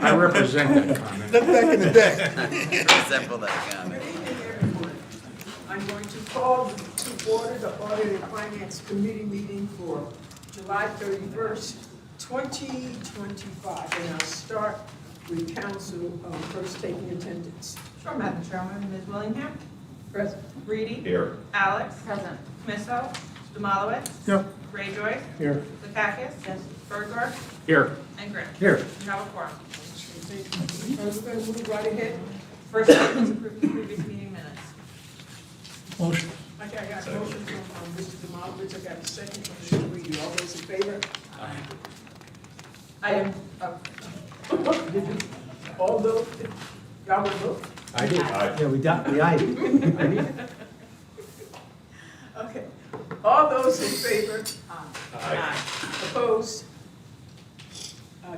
I represent that comment. Look back in the day. Resemble that Good comment. evening, everyone. I'm going to call to order the Audit and Finance Committee meeting for July 31st, 2025. And I'll start with council first taking attendance. Sure, Madam Chairman. Ms. Willingham? Present. Reedy? Here. Alex? Present. Misso? Demalowitz? Yep. Grayjoy? Here. Zakakis? Yes. Bergdorf? Here. And Grant? Here. You have a quorum. We're going to move right ahead. First item is approve the previous meeting minutes. Motion. Okay, I got a motion from Mr. Demolovich. I got a second from Mr. Reedy. All those in favor? Item, All those, y'all will vote? I did. Aye. Yeah, we ayed. Okay. All those in favor? Aye. Opposed?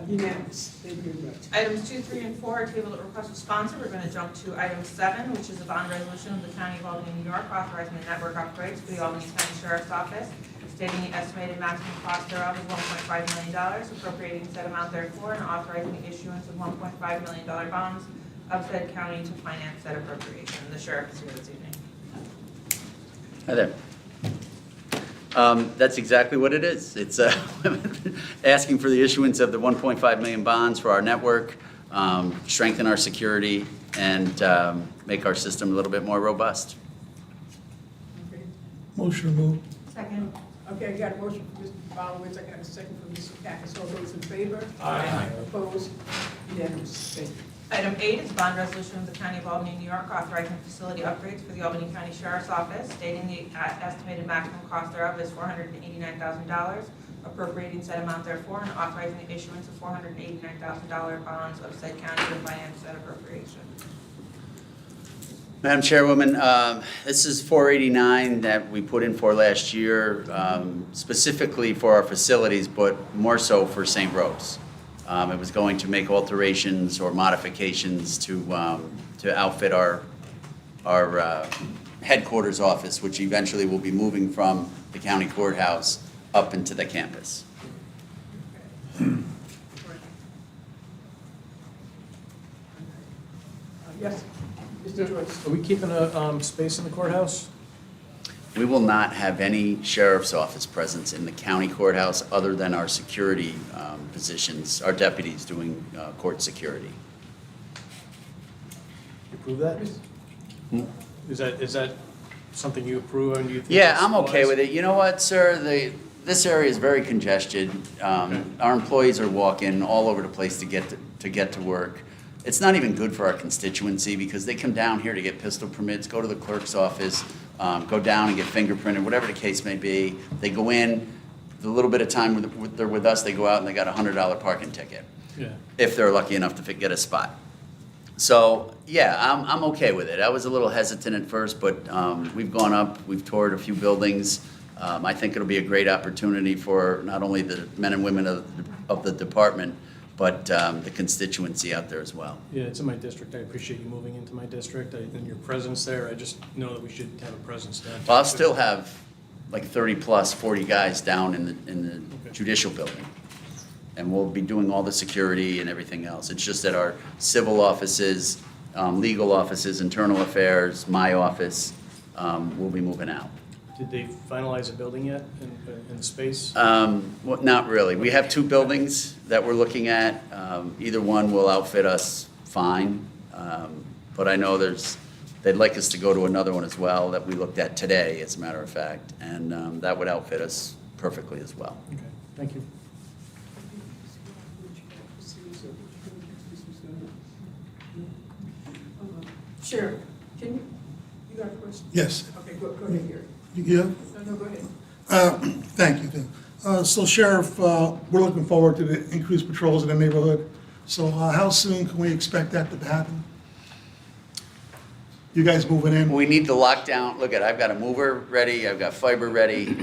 Unanimous. Thank you very much. Items 2, 3, and 4 are tabled at request of sponsor. We're going to jump to item 7, which is a bond resolution of the County of Albany, New York, authorizing the network upgrades for the Albany County Sheriff's Office, stating the estimated maximum cost thereof is $1.5 million, appropriating said amount therefore, and authorizing the issuance of $1.5 million bonds of said county to finance said appropriation. The sheriff is here this evening. Hi there. That's exactly what it is. It's asking for the issuance of the 1.5 million bonds for our network, strengthen our security, and make our system a little bit more robust. Okay. Motion to move. Second. Okay, I got a motion from Mr. Demolovich. I got a second from Mr. Kakis. All those in favor? Aye. Opposed? Unanimous. Thank you. Item 8 is a bond resolution of the County of Albany, New York, authorizing facility upgrades for the Albany County Sheriff's Office, stating the estimated maximum cost thereof is $489,000, appropriating said amount therefore, and authorizing the issuance of $489,000 bonds of said county to finance said appropriation. Madam Chairwoman, this is 489 that we put in for last year, specifically for our facilities, but more so for St. Rose. It was going to make alterations or modifications to outfit our headquarters office, which eventually will be moving from the county courthouse up into the campus. Yes, Mr. Joyce. Are we keeping a space in the courthouse? We will not have any sheriff's office presence in the county courthouse other than our security positions, our deputies doing court security. You approve that? Is that something you approve and you think? Yeah, it's I'm okay wise? with it. You know what, sir? This area is very congested. Our employees are walking all over the place to get to work. It's not even good for our constituency because they come down here to get pistol permits, go to the clerk's office, go down and get fingerprinted, whatever the case may be. They go in, the little bit of time they're with us, they go out and they got a $100 parking ticket. Yeah. If they're lucky enough to get a spot. So, yeah, I'm okay with it. I was a little hesitant at first, but we've gone up, we've toured a few buildings. I think it'll be a great opportunity for not only the men and women of the department, but the constituency out there as well. Yeah, it's in my district. I appreciate you moving into my district and your presence there. I just know that we should have a presence down. Well, I'll still have like 30 plus 40 guys down in the Okay. judicial building. And we'll be doing all the security and everything else. It's just that our civil offices, legal offices, internal affairs, my office, will be moving out. Did they finalize a building yet in the space? Well, not really. We have two buildings that we're looking at. Either one will outfit us fine. But I know they'd like us to go to another one as well that we looked at today, as a matter of fact. And that would outfit us perfectly as well. Okay, thank you. Sheriff, you got a question? Yes. Okay, go ahead, Gary. Yeah. No, go ahead. Thank you. So Sheriff, we're looking forward to the increased patrols in the neighborhood. So how soon can we expect that to happen? You guys moving in? We need to lock down. Look I've got a mover ready. I've got fiber ready.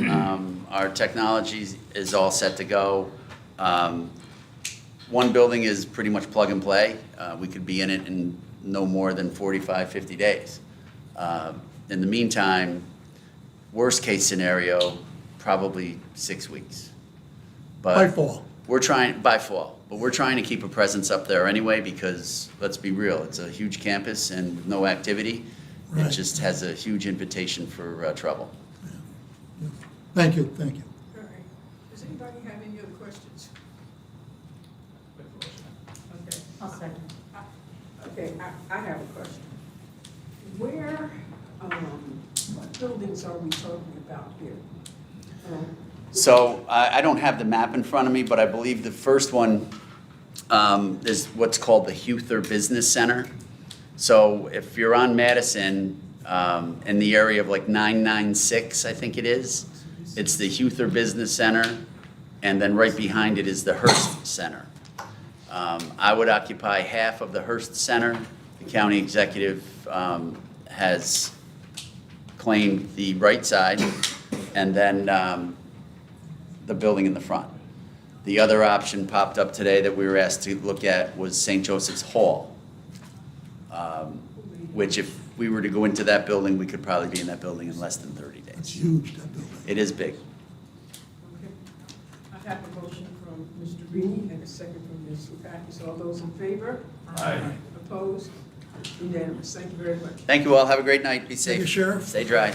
Our technology is all set to go. One building is pretty much plug and play. We could be in it in no more than 45, 50 days. In the meantime, worst case scenario, probably 6 weeks. But By fall? we're trying, by fall. But we're trying to keep a presence up there anyway because, let's be real, it's a huge campus and no activity. It Right. just has a huge invitation for trouble. Thank you, thank you. All right. Does anybody have any other questions? Okay. I'll second. Okay, I have a question. Where, what buildings are we talking about here? So I don't have the map in front of me, but I believe the first one is what's called the Huther Business Center. So if you're on Madison, in the area of like 996, I think it is, it's the Huther Business Center, and then right behind it is the Hearst Center. I would occupy half of the Hearst Center. The county executive has claimed the right side, and then the building in the front. The other option popped up today that we were asked to look at was St. Joseph's Hall, which if we were to go into that building, we could probably be in that building in less than 30 It's days. huge, that building. It is big. Okay. I have a motion from Mr. Reed and a second from Ms. Lepakis. All those in favor? Aye. Opposed? Unanimous. Thank you very much. Thank you all. Have a great night. Be safe. you, Sheriff. Stay dry.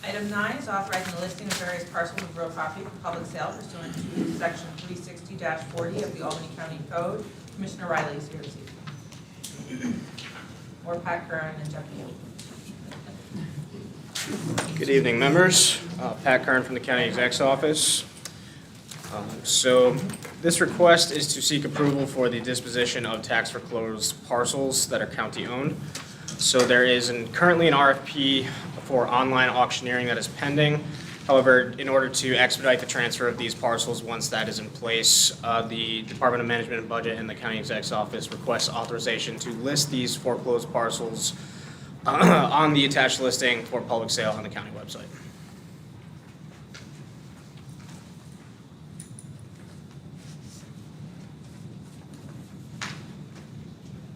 Item 9 is authorizing the listing of various parcels of real property for public sale pursuant to Section 360-40 of the Albany County Code. Commissioner Riley is here this evening. Or Pat Curran and Jeff Neal. Good evening, members. Pat Kern from the County Exec's Office. So this request is to seek approval for the disposition of tax foreclosed parcels that are county-owned. So there is currently an RFP for online auctioneering that is pending. However, in order to expedite the transfer of these parcels, once that is in place, the Department of Management and Budget and the County Exec's Office requests authorization to list these foreclosed parcels on the attached listing for public sale on the county website.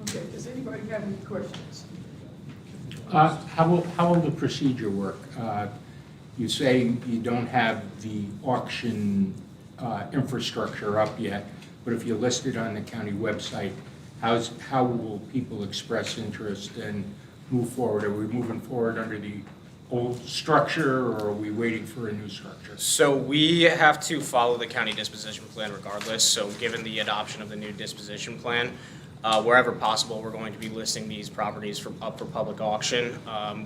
Okay, does anybody have any questions? How will the procedure work? You say you don't have the auction infrastructure up yet, but if you list it on the county website, how will people express interest and move forward? Are we moving forward under the old structure, or are we waiting for a new structure? So we have to follow the county disposition plan regardless. So given the adoption of the new disposition plan, wherever possible, we're going to be listing these properties up for public auction.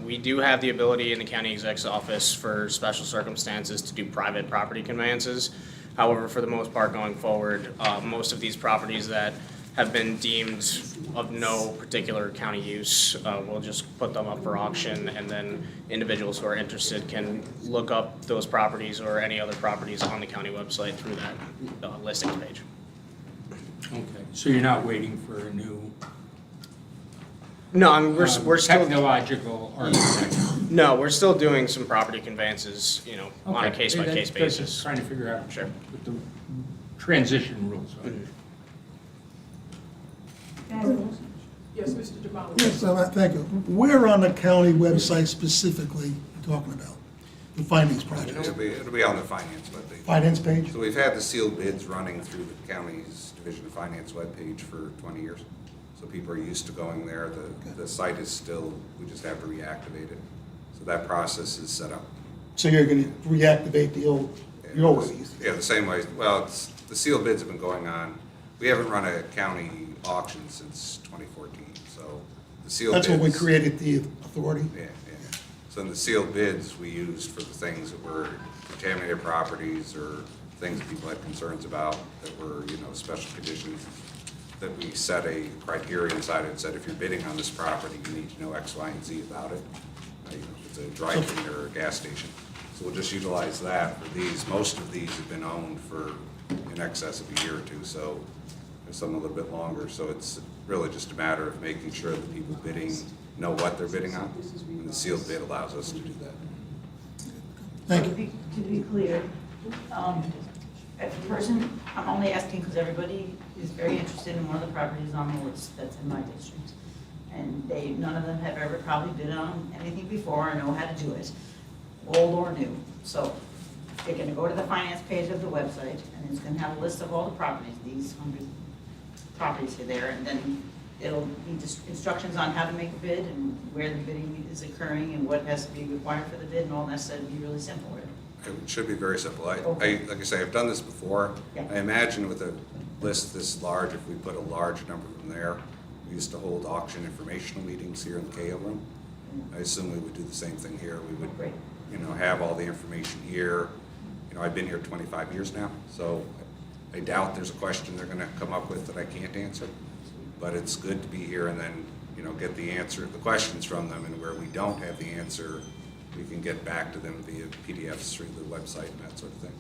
We do have the ability in the county exec's office for special circumstances to do private property conveyances. However, for the most part going forward, most of these properties that have been deemed of no particular county use, we'll just put them up for auction, and then individuals who are interested can look up those properties or any other properties on the county website through that listings page. Okay, so you're not waiting for a new No, I mean, we're still, technological architecture? no, we're still doing some property conveyances, on a Okay. case-by-case That's just basis. trying to figure out Sure. what the transition rules are. Yes, Mr. DeMond. Yes, thank you. Where on the county website specifically you talking about to find these projects? It'll be on the finance webpage. Finance page? So we've had the sealed bids running through the county's Division of Finance webpage for 20 years. So people are used to going there. The site is still, we just have to reactivate it. So that process is set up. So you're going to reactivate the old, your old ways? Yeah, the same way, well, the sealed bids have been going on. We haven't run a county auction since 2014, so the sealed bids. That's when we created the authority? Yeah, yeah. So in the sealed bids, we used for the things that were contaminated properties or things people had concerns about that were, special conditions, that we set a criteria inside it and said, if you're bidding on this property, you need to know X, Y, and Z about it. If it's a dry cleaner or a gas station. So we'll just utilize that for these. Most of these have been owned for in excess of a year or two, so there's some a little bit longer. So it's really just a matter of making sure that people bidding know what they're bidding on. And the sealed bid allows us to do that. Thank you. To be clear, at the person, I'm only asking because everybody is very interested in one of the properties on the list that's in my district. And none of them have ever probably bid on anything before or know how to do it, old or new. So they're gonna go to the finance page of the website, and it's gonna have a list of all the properties, these 100 properties are there, and then it'll be just instructions on how to make a bid and where the bidding is occurring and what has to be required for the bid and all that, so it'd be really simple, right? It should be very simple. Okay. Like I say, I've done this before. Yeah. I imagine with a list this large, if we put a large number of them there, we used to hold auction informational meetings here in the KO room. I assume we would do the same thing here. We would, Great. have all the information here. I've been here 25 years now, so I doubt there's a question they're gonna come up with that I can't answer. But it's good to be here and then, get the answer, the questions from them, and where we don't have the answer, we can get back to them via PDFs through the website and that sort of thing.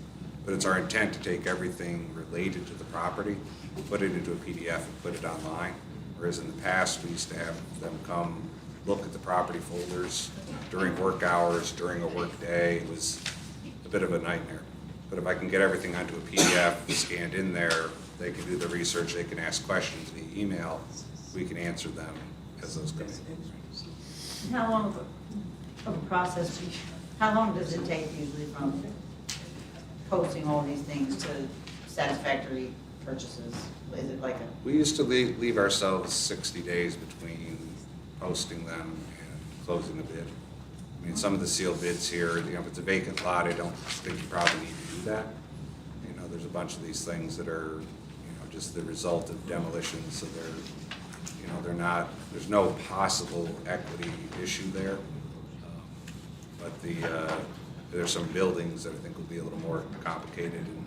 But it's our intent to take everything related to the property, put it into a PDF and put it online. Whereas in the past, we used to have them come look at the property folders during work hours, during a work day. It was a bit of a nightmare. But if I can get everything onto a PDF scanned in there, they can do the research, they can ask questions via email, we can answer them as those come in. And how long of a process, how long does it take usually from posting all these things to satisfactory purchases? Is it like a, We used to leave ourselves 60 days between posting them and closing the bid. I mean, some of the sealed bids here, if it's a vacant lot, I don't think you probably need to do that. There's a bunch of these things that are, just the result of demolition, so they're not, there's no possible equity issue there. But there's some buildings that I think will be a little more complicated, and,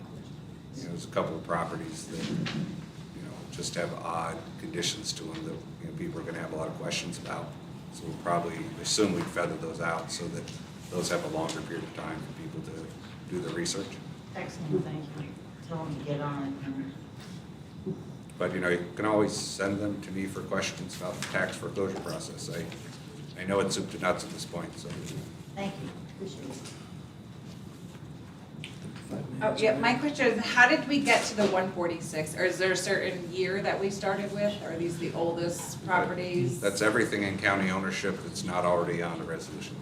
there's a couple of properties that, just have odd conditions to them that, people are gonna have a lot of questions about. So we'll probably assume we'd feather those out so that those have a longer period of time for people to do the research. excellent, thank you. Tell them to get on it. But, you can always send them to me for questions about the tax foreclosure process. I know it's soup to nuts at this point, so. Thank you, appreciate it. Oh, yeah, my question is, how did we get to the 146? Or is there a certain year that we started with? Are these the oldest properties? That's everything in county ownership that's not already on the resolution,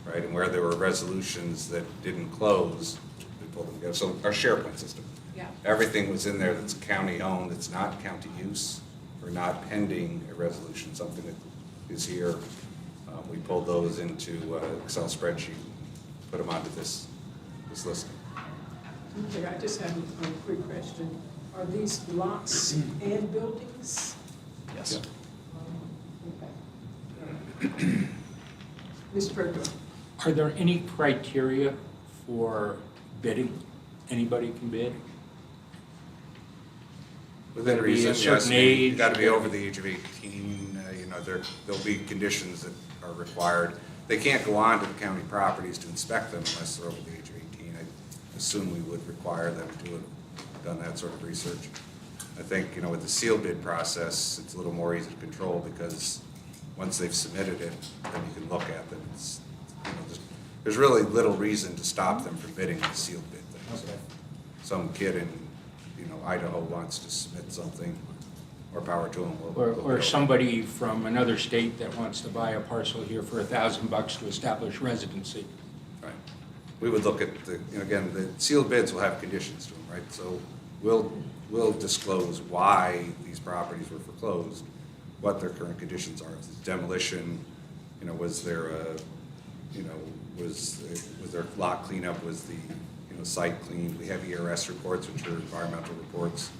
right? And where there were resolutions that didn't close, we pulled them together. So our SharePoint system. Yeah. Everything was in there that's county owned, that's not county use, or not pending a resolution, something that is here. We pulled those into Excel spreadsheet, put them onto this listing. Okay, I just have a quick question. Are these lots and buildings? Yes. Okay. Ms. Perko? Are there any criteria for bidding? Anybody can bid? Within Gotta be a reason, yes, certain you age, gotta be or- over the age of 18, there'll be conditions that are required. They can't go on to the county properties to inspect them unless they're over the age of 18. I assume we would require them to have done that sort of research. I think, with the sealed bid process, it's a little more easy to control because once they've submitted it, then you can look at them. It's, there's really little reason to stop them from bidding the sealed bid thing. So Okay. some kid in, Idaho wants to submit something, or power to them. Or somebody from another state that wants to buy a parcel here for $1,000 to establish residency. Right. We would look at again, the sealed bids will have conditions to them, right? So we'll disclose why these properties were foreclosed, what their current conditions are. If it's demolition, was there was there lot cleanup, was the, site cleaned? We have ERS reports, which are environmental reports,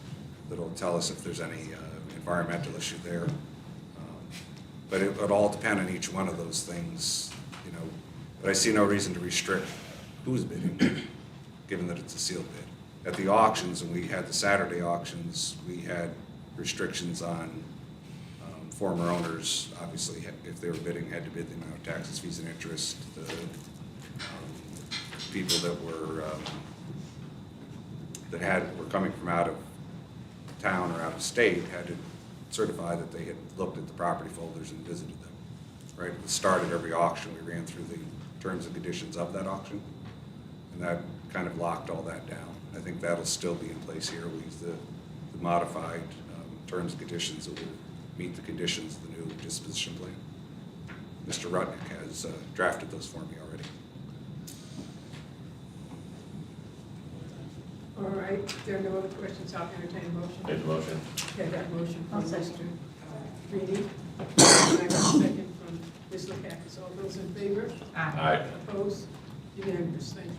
that'll tell us if there's any environmental issue there. But it would all depend on each one of those things, But I see no reason to restrict who's bidding, given that it's a sealed bid. At the auctions, and we had the Saturday auctions, we had restrictions on former owners, obviously, if they were bidding, had to bid the amount of taxes, fees, and interest. The people that were were coming from out of town or out of state had to certify that they had looked at the property folders and visited them. Right at the start of every auction, we ran through the terms and conditions of that auction, and that kind of locked all that down. I think that'll still be in place here. We use the modified terms and conditions that will meet the conditions of the new disposition plan. Mr. Rudnick has drafted those for me already. All right, if there are no other questions, I'll entertain a motion. Make the motion. Okay, that motion I'll from second. Mr. Reedy. And I got a second from Ms. Lakakis. All those in favor? Aye. Opposed? Unanimous, thank you.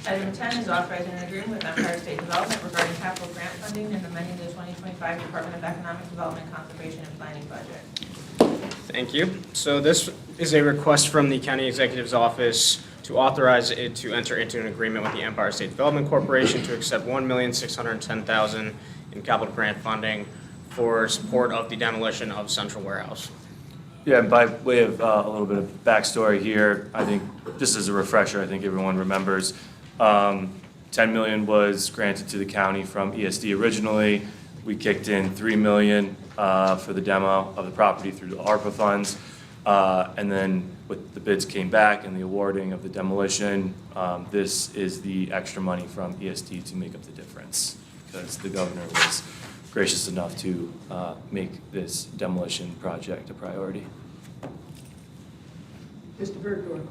Item 10 is authorizing an agreement with Empire State Development regarding capital grant funding and amending the 2025 Department of Economic Development Conservation and Planning budget. Thank you. So this is a request from the county executive's office to authorize it to enter into an agreement with the Empire State Development Corporation to accept $1,610,000 in capital grant funding for support of the demolition of Central Warehouse. Yeah, and by way of a little bit of backstory here, I think, just as a refresher, I think everyone remembers, 10 million was granted to the county from ESD originally. We kicked in 3 million for the demo of the property through the ARPA funds. And then with the bids came back and the awarding of the demolition, this is the extra money from ESD to make up the difference, because the governor was gracious enough to make this demolition project a priority. Mr. Bergdorf.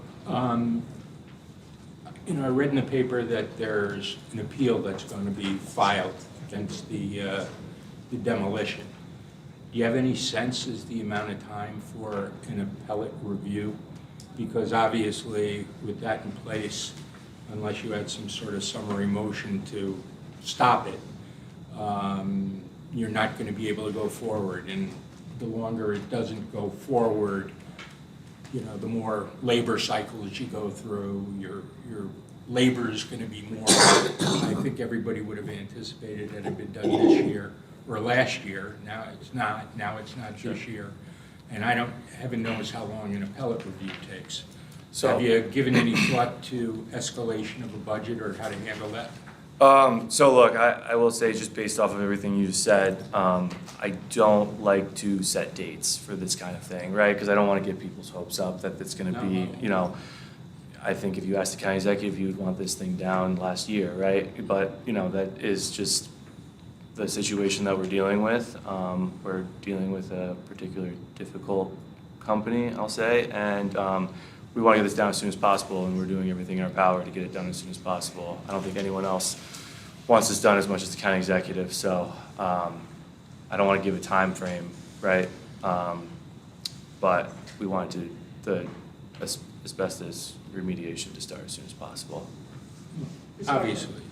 I read in the paper that there's an appeal that's going to be filed against the demolition. Do you have any sense as the amount of time for an appellate review? Because obviously, with that in place, unless you had some sort of summary motion to stop it, you're not going to be able to go forward. And the longer it doesn't go forward, the more labor cycles you go through, your labor is going to be more. I think everybody would have anticipated it had been done this year or last year. Now it's not. Now it's not this year. And I haven't noticed how long an appellate review takes. So have you given any thought to escalation of a budget or how to handle that? So look, I will say, just based off of everything you said, I don't like to set dates for this kind of thing, right? Because I don't want to get people's hopes up that it's going to be, I think if you asked the county executive, you would want this thing down last year, right? But, that is just the situation that we're dealing with. We're dealing with a particularly difficult company, I'll say, and we want to get this down as soon as possible, and we're doing everything in our power to get it done as soon as possible. I don't think anyone else wants this done as much as the county executive, so I don't want to give a time frame, right? But we wanted the asbestos remediation to start as soon as possible. Obviously.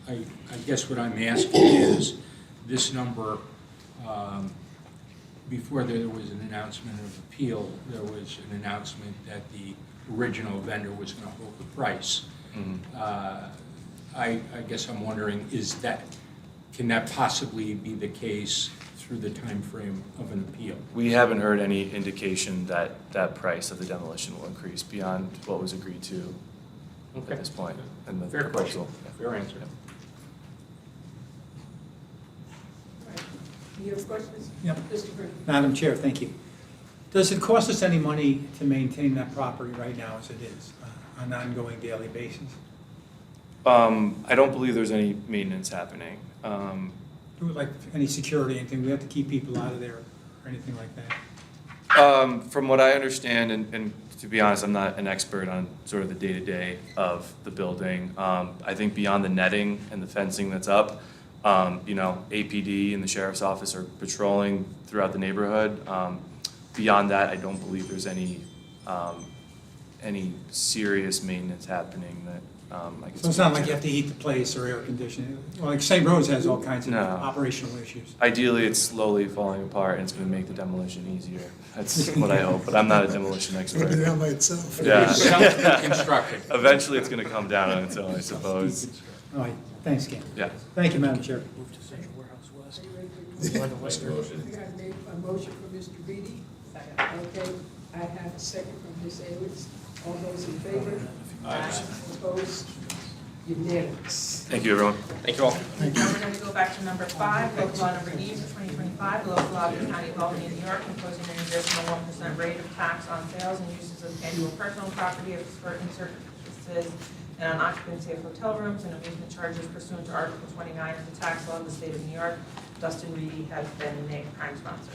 I guess what I'm asking is, this number, before there was an announcement of appeal, there was an announcement that the original vendor was going to hold the price. I guess I'm wondering, can that possibly be the case through the time frame of an appeal? We haven't heard any indication that that price of the demolition will increase beyond what was agreed to at this point in the Fair question. proposal. Fair answer. Any other questions? Yep. Mr. Bergdorf. Madam Chair, thank you. Does it cost us any money to maintain that property right now as it is, on an ongoing daily basis? I don't believe there's any maintenance happening. Like any security, anything, we have to keep people out of there or anything like that? From what I understand, and to be honest, I'm not an expert on sort of the day-to-day of the building. I think beyond the netting and the fencing that's up, APD and the sheriff's office are patrolling throughout the neighborhood. Beyond that, I don't believe there's any serious maintenance happening that I can. So it's not like you have to heat the place or air condition it? Well, like St. Rose has all kinds of No. operational issues. Ideally, it's slowly falling apart and it's going to make the demolition easier. That's what I hope, but I'm not a demolition It'll be expert. down by itself. Yeah. Self-constructed. Eventually, it's going to come down on its own, I suppose. All right, thanks, Ken. Yeah. Thank you, Madam Chair. Move to Central Warehouse West. Make the motion. I got a motion from Mr. Reedy. Okay, I have a second from Ms. Edwards. All those in favor? Aye. Opposed? Unanimous. Thank you, everyone. Thank you all. Now we're going to go back to number 5, local law number E for 2025, local law of the County of Albany, New York, imposing an additional 1% rate of tax on sales and uses of annual personal property of certain services and on occupancy of hotel rooms and amusement charges pursuant to Article 29 of the tax law of the state of New York. Dustin Reedy has been named prime sponsor.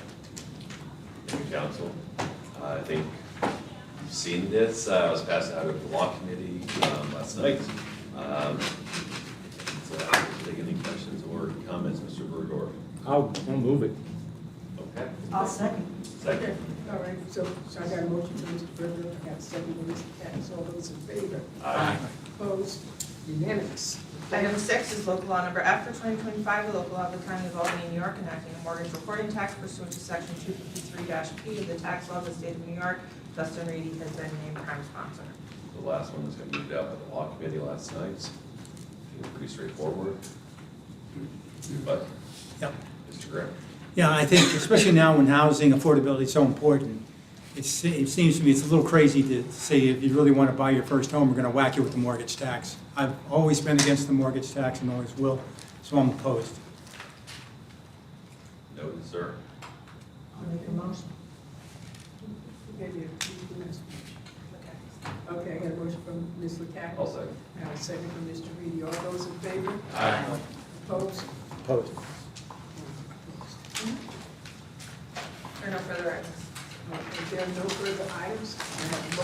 Thank you, council. I think you've seen this. I was passed out of the law committee last night. It's a Take any questions or comments, Mr. Bergdorf? I'll move it. Okay. I'll second. Second. All right, so I got a motion from Mr. Berger, I got a second from Mr. Katz, all those in favor? Aye. Opposed? Unanimous. Item 6 is local law number F for 2025, the local law of the County of Albany, New York, enacting a mortgage recording tax pursuant to section 253-P of the tax law of the state of New York. Justin Reedy has been named prime sponsor. The last one was moved out by the law committee last night. Seems pretty straightforward. But, Yep. Mr. Graham? Yeah, I think especially now when housing affordability is so important, it seems to me it's a little crazy to say if you really want to buy your first home, we're going to whack you with the mortgage tax. I've always been against the mortgage tax and always will, so I'm opposed. Noted, sir. I'll make a motion. Maybe okay, I got a motion from Ms. LaCack. I'll second. And a second from Mr. Reedy. All those in favor? Aye. Opposed? Opposed. Or no further items. If there are no further items, I have a